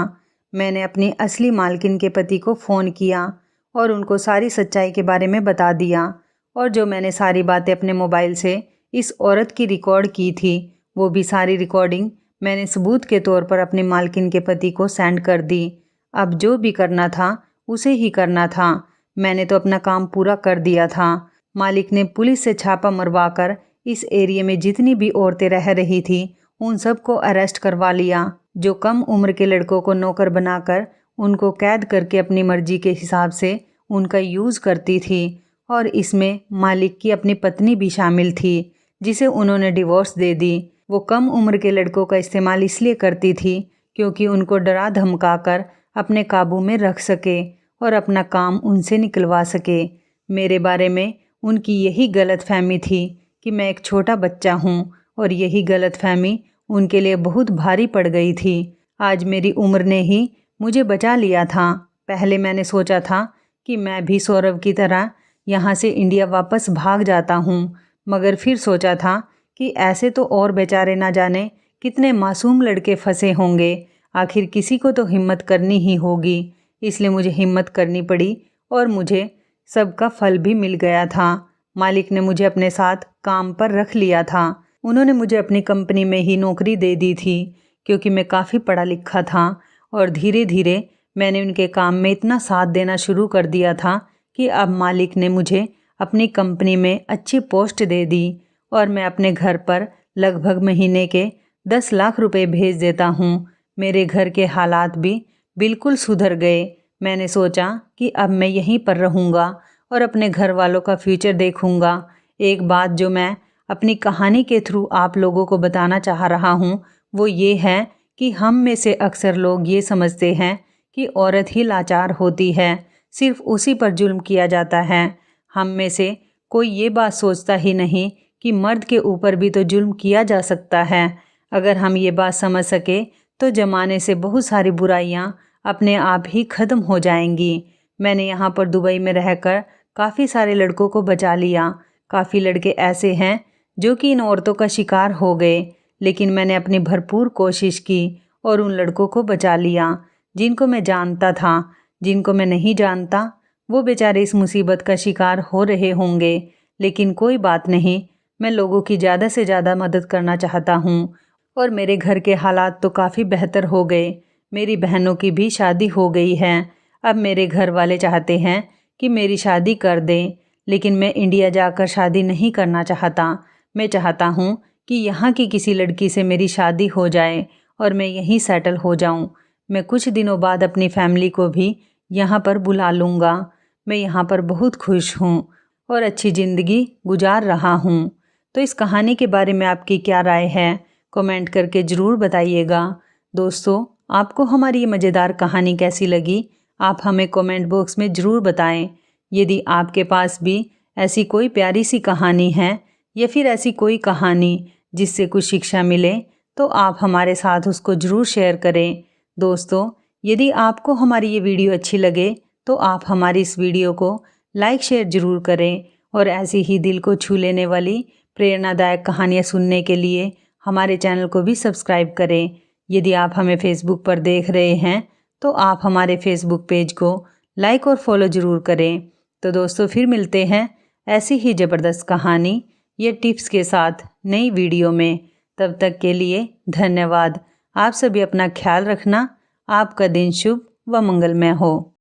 मैंने अपनी असली मालकिन के पति को फ़ोन किया और उनको सारी सच्चाई के बारे में बता दिया, और जो मैंने सारी बातें अपने मोबाइल से इस औरत की रिकॉर्ड की थी, वो भी सारी रिकॉर्डिंग मैंने सबूत के तौर पर अपने मालकिन के पति को सेंड कर दी। अब जो भी करना था उसे ही करना था। मैंने तो अपना काम पूरा कर दिया था। मालिक ने पुलिस से छापा मरवाकर इस एरिया में जितनी भी औरतें रह रही थी उन सबको अरेस्ट करवा लिया, जो कम उम्र के लड़कों को नौकर बनाकर उनको कैद करके अपनी मर्जी के हिसाब से उनका यूज़ करती थी। और इसमें मालिक की अपनी पत्नी भी शामिल थी, जिसे उन्होंने डिवोर्स दे दी। वो कम उम्र के लड़कों का इस्तेमाल इसलिए करती थी क्योंकि उनको डरा धमकाकर अपने काबू में रख सके और अपना काम उनसे निकलवा सके। मेरे बारे में उनकी यही गलतफहमी थी कि मैं एक छोटा बच्चा हूँ, और यही गलतफहमी उनके लिए बहुत भारी पड़ गई थी। आज मेरी उम्र ने ही मुझे बचा लिया था। पहले मैंने सोचा था कि मैं भी सौरभ की तरह यहाँ से इंडिया वापस भाग जाता हूँ, मगर फिर सोचा था कि ऐसे तो और बेचारे ना जाने कितने मासूम लड़के फंसे होंगे। आखिर किसी को तो हिम्मत करनी ही होगी। इसलिए मुझे हिम्मत करनी पड़ी और मुझे सबका फल भी मिल गया था। मालिक ने मुझे अपने साथ काम पर रख लिया था। उन्होंने मुझे अपनी कंपनी में ही नौकरी दे दी थी क्योंकि मैं काफ़ी पढ़ा लिखा था, और धीरे धीरे मैंने उनके काम में इतना साथ देना शुरू कर दिया था कि अब मालिक ने मुझे अपनी कंपनी में अच्छी पोस्ट दे दी और मैं अपने घर पर लगभग महीने के 10 लाख रुपए भेज देता हूँ। मेरे घर के हालात भी बिल्कुल सुधर गए। मैंने सोचा कि अब मैं यहीं पर रहूँगा और अपने घर वालों का फ्यूचर देखूँगा। एक बात जो मैं अपनी कहानी के थ्रू आप लोगों को बताना चाह रहा हूँ वो ये है कि हम में से अक्सर लोग ये समझते हैं कि औरत ही लाचार होती है, सिर्फ उसी पर जुल्म किया जाता है। हम में से कोई ये बात सोचता ही नहीं कि मर्द के ऊपर भी तो जुल्म किया जा सकता है। अगर हम ये बात समझ सके तो ज़माने से बहुत सारी बुराइयां अपने आप ही ख़त्म हो जाएंगी। मैंने यहाँ पर दुबई में रहकर काफ़ी सारे लड़कों को बचा लिया। काफ़ी लड़के ऐसे हैं जो कि इन औरतों का शिकार हो गए, लेकिन मैंने अपनी भरपूर कोशिश की और उन लड़कों को बचा लिया जिनको मैं जानता था। जिनको मैं नहीं जानता वो बेचारे इस मुसीबत का शिकार हो रहे होंगे, लेकिन कोई बात नहीं, मैं लोगों की ज़्यादा से ज़्यादा मदद करना चाहता हूँ। और मेरे घर के हालात तो काफ़ी बेहतर हो गए। मेरी बहनों की भी शादी हो गई है। अब मेरे घर वाले चाहते हैं कि मेरी शादी कर दें, लेकिन मैं इंडिया जाकर शादी नहीं करना चाहता। मैं चाहता हूँ कि यहाँ की किसी लड़की से मेरी शादी हो जाए और मैं यहीं सेटल हो जाऊँ। मैं कुछ दिनों बाद अपनी फैमिली को भी यहाँ पर बुला लूँगा। मैं यहाँ पर बहुत खुश हूँ और अच्छी ज़िंदगी गुजार रहा हूँ। तो इस कहानी के बारे में आपकी क्या राय है, कमेंट करके ज़रूर बताइएगा। दोस्तों, आपको हमारी ये मज़ेदार कहानी कैसी लगी, आप हमें कमेंट बॉक्स में ज़रूर बताएं। यदि आपके पास भी ऐसी कोई प्यारी सी कहानी है या फिर ऐसी कोई कहानी जिससे कुछ शिक्षा मिले, तो आप हमारे साथ उसको ज़रूर शेयर करें। दोस्तों, यदि आपको हमारी ये वीडियो अच्छी लगे तो आप हमारी इस वीडियो को लाइक शेयर ज़रूर करें, और ऐसी ही दिल को छू लेने वाली प्रेरणादायक कहानियाँ सुनने के लिए हमारे चैनल को भी सब्सक्राइब करें। यदि आप हमें फेसबुक पर देख रहे हैं तो आप हमारे फेसबुक पेज को लाइक और फॉलो ज़रूर करें। तो दोस्तों, फिर मिलते हैं ऐसी ही ज़बरदस्त कहानी या टिप्स के साथ नई वीडियो में। तब तक के लिए धन्यवाद। आप सभी अपना ख्याल रखना। आपका दिन शुभ व मंगलमय हो।